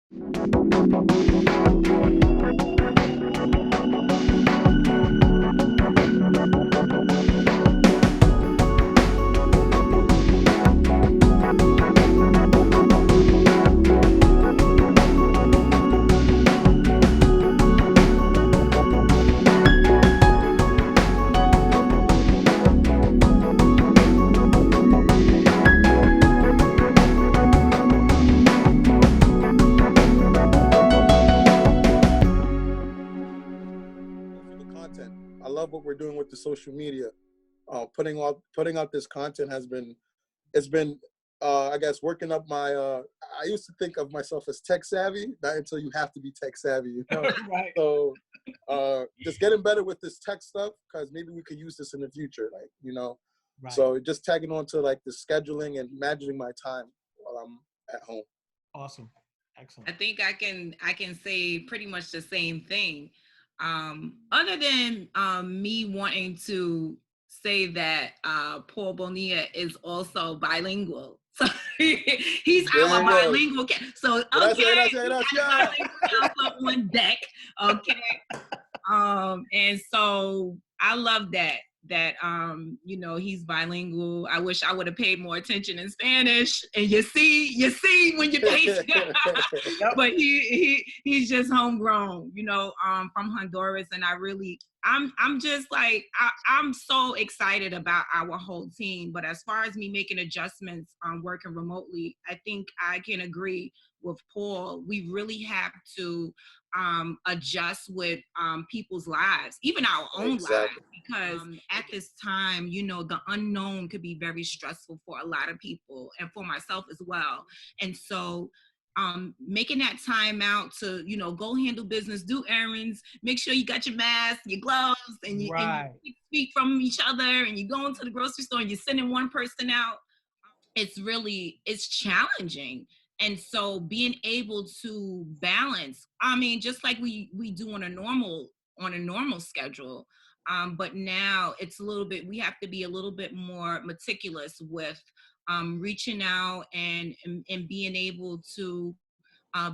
For the content, I love what we're doing with the social media. Putting out this content has been, it's been I guess working up my I used to think of myself as tech savvy, not until you have to be tech savvy, you know. Right. So just getting better with this tech stuff, because maybe we could use this in the future, like, you know. Right. So just tagging on to like the scheduling and managing my time while I'm at home. Awesome. Excellent. I think I can say pretty much the same thing. Other than me wanting to say that Paul Bonilla is also bilingual. So he's our bilingual so okay, gracias. bilingual on deck. Okay. And so I love that you know, he's bilingual. I wish I would have paid more attention in Spanish. And you see when you pay but he's just homegrown, you know, from Honduras. And I'm just like, I'm so excited about our whole team. But as far as me making adjustments on working remotely, I think I can agree with Paul. We really have to adjust with people's lives, even our own lives, because at this time, you know, the unknown could be very stressful for a lot of people, and for myself as well. And so making that time out to, you know, go handle business, do errands, make sure you got your mask, your gloves, and you, and you speak from each other, and you go into the grocery store and you're sending one person out. It's challenging. And so being able to balance, I mean, just like we do on a normal schedule, but now it's a little bit, we have to be a little bit more meticulous with reaching out and being able to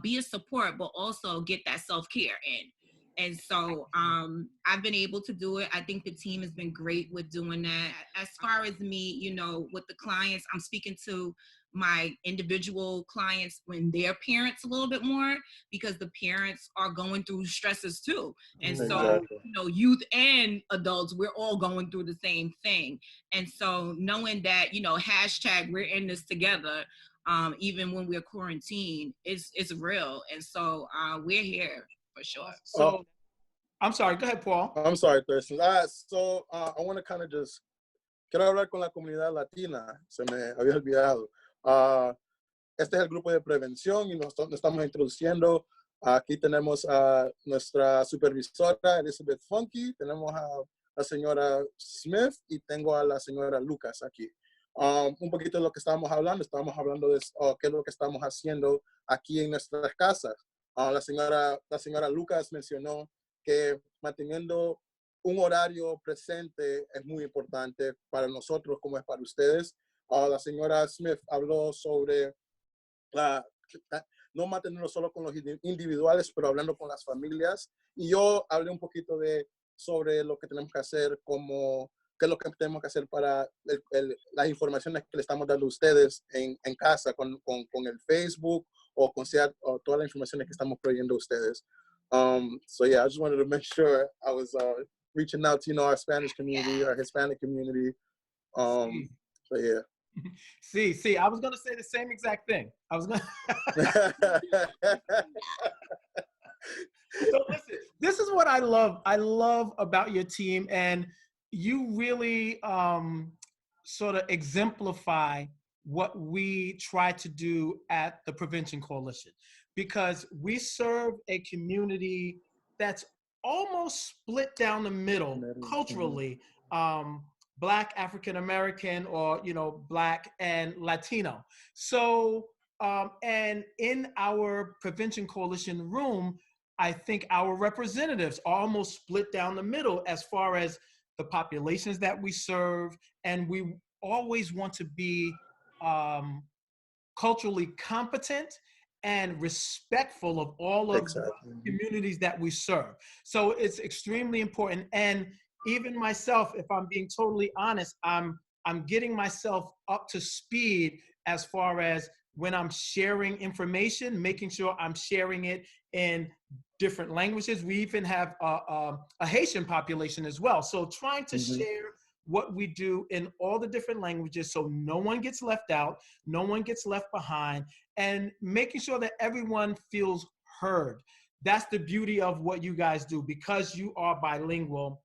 be a support, but also get that self-care in. And so I've been able to do it. I think the team has been great with doing that. As far as me, you know, with the clients, I'm speaking to my individual clients when their parents a little bit more, because the parents are going through stresses too. And so, you know, youth and adults, we're all going through the same thing. And so knowing that, you know, hashtag we're in this together, even when we're quarantined, it's real. And so we're here for sure. So I'm sorry, go ahead, Paul. I'm sorry, Thurston. So I want to kind of just, quiero hablar con la comunidad latina, se me había olvidado. Este es el grupo de prevención y nos estamos introduciendo. Aquí tenemos a nuestra supervisora, Elizabeth Funky, tenemos a la señora Smith y tengo a la señora Lucas aquí. Un poquito de lo que estábamos hablando de qué es lo que estamos haciendo aquí en nuestras casas. La señora Lucas mencionó que manteniendo un horario presente es muy importante para nosotros como es para ustedes. La señora Smith habló sobre no mantenerlo solo con los individuales, pero hablando con las familias. Y yo hablé un poquito sobre lo que tenemos que hacer, qué es lo que tenemos que hacer para las informaciones que le estamos dando a ustedes en casa, con el Facebook o toda la información que estamos proveyendo a ustedes. So yeah, I just wanted to make sure I was reaching out to, you know, our Spanish community, our Hispanic community. So yeah. See, I was going to say the same exact thing. I was going So listen, this is what I love. I love about your team, and you really sort of exemplify what we try to do at the Prevention Coalition, because we serve a community that's almost split down the middle culturally. Black, African American, or, you know, Black and Latino. So, and in our Prevention Coalition room, I think our representatives are almost split down the middle as far as the populations that we serve, and we always want to be culturally competent and respectful of all of the communities that we serve. So it's extremely important. And even myself, if I'm being totally honest, I'm getting myself up to speed as far as when I'm sharing information, making sure I'm sharing it in different languages. We even have a Haitian population as well. So trying to share what we do in all the different languages so no one gets left out, no one gets left behind, and making sure that everyone feels heard. That's the beauty of what you guys do. Because you are bilingual,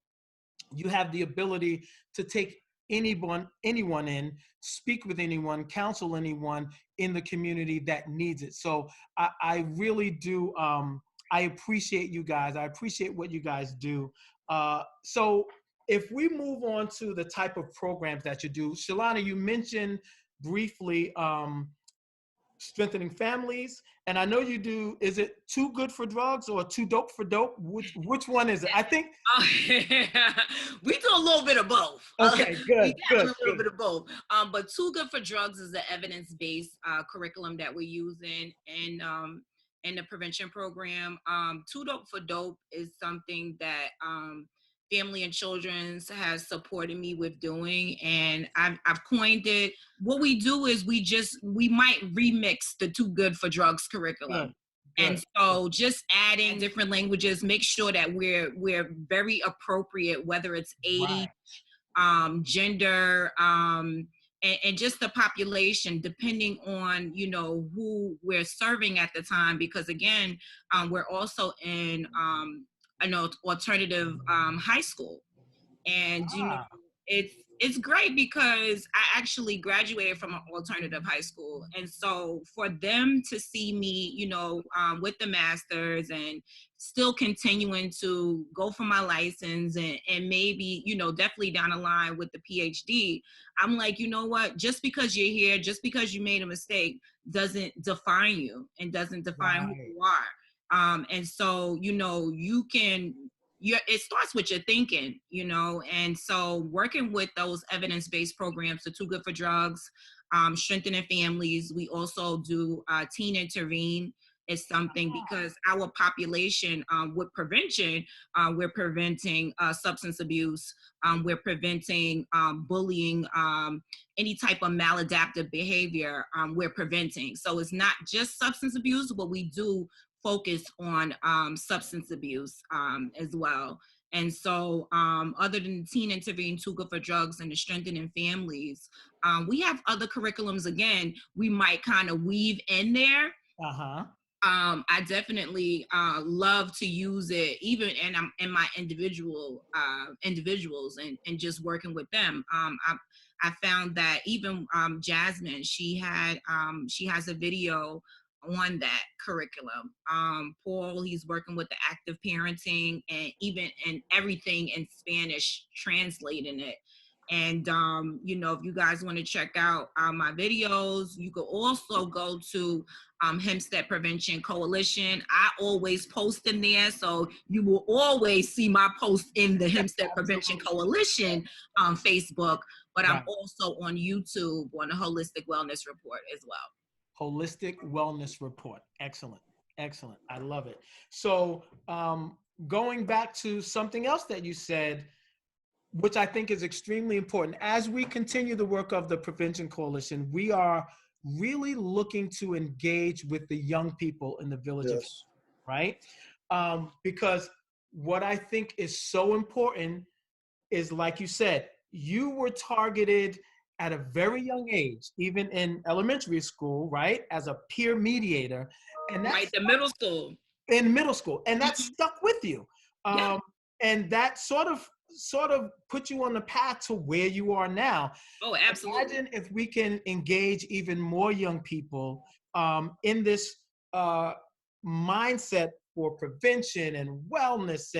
you have the ability to take anyone in, speak with anyone, counsel anyone in the community that needs it. So I really do, I appreciate you guys. I appreciate what you guys do. So if we move on to the type of programs that you do, Shalana, you mentioned briefly strengthening families, and I know you do. Is it Too Good for Drugs or Too Dope for Dope? Which one is it? I think we do a little bit of both. Okay, good. We got a little bit of both. But Too Good for Drugs is the evidence-based curriculum that we're using in the prevention program. Too Dope for Dope is something that Family and Children's has supported me with doing, and I've coined it. What we do is we might remix the Too Good for Drugs curriculum. Good. And so just adding different languages, make sure that we're very appropriate, whether it's age, gender, and just the population, depending on, who we're serving at the time. Because again, we're also in an alternative high school. And, it's great because I actually graduated from an alternative high school. And so for them to see me, with the master's and still continuing to go for my license and maybe, definitely down the line with the PhD, I'm like, you know what, just because you're here, just because you made a mistake doesn't define you and doesn't define who you are. And so, it starts with your thinking, and so working with those evidence-based programs, the Too Good for Drugs, strengthening families. We also do Teen Intervene is something, because our population with prevention, we're preventing substance abuse, we're preventing bullying, any type of maladaptive behavior, we're preventing. So it's not just substance abuse, but we do focus on substance abuse as well. And so other than Teen Intervene, Too Good for Drugs, and the Strengthening Families, we have other curriculums, again, we might kind of weave in there. I definitely love to use it even in my individuals and just working with them. I found that even Jasmine, she has a video on that curriculum. Paul, he's working with the active parenting and even and everything in Spanish, translating it. And if you guys want to check out my videos, you could also go to Hempstead Prevention Coalition. I always post in there, so you will always see my post in the Hempstead Prevention Coalition on Facebook, but I'm also on YouTube on the Holistic Wellness Report as well. Holistic Wellness Report. Excellent. Excellent. I love it. So going back to something else that you said, which I think is extremely important. As we continue the work of the Prevention Coalition, we are really looking to engage with the young people in the villages, right? Because what I think is so important is, like you said, you were targeted at a very young age, even in elementary school, right? As a peer mediator. And that's right, the middle school. In middle school. And that stuck with you. And that sort of put you on the path to where you are now. Oh, absolutely. Imagine if we can engage even more young people in this mindset for prevention and wellness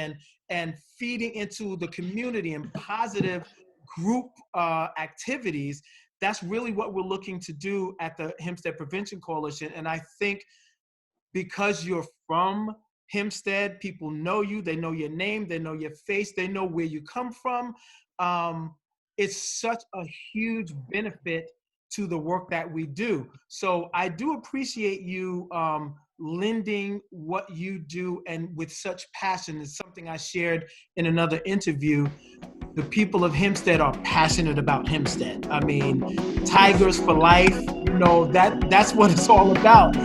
and feeding into the community and positive group activities. That's really what we're looking to do at the Hempstead Prevention Coalition. And I think because you're from Hempstead, people know you, they know your name, they know your face, they know where you come from. It's such a huge benefit to the work that we do. So I do appreciate you lending what you do and with such passion. It's something I shared in another interview. The people of Hempstead are passionate about Hempstead. I mean, Tigers for life, you know, that's what it's all about.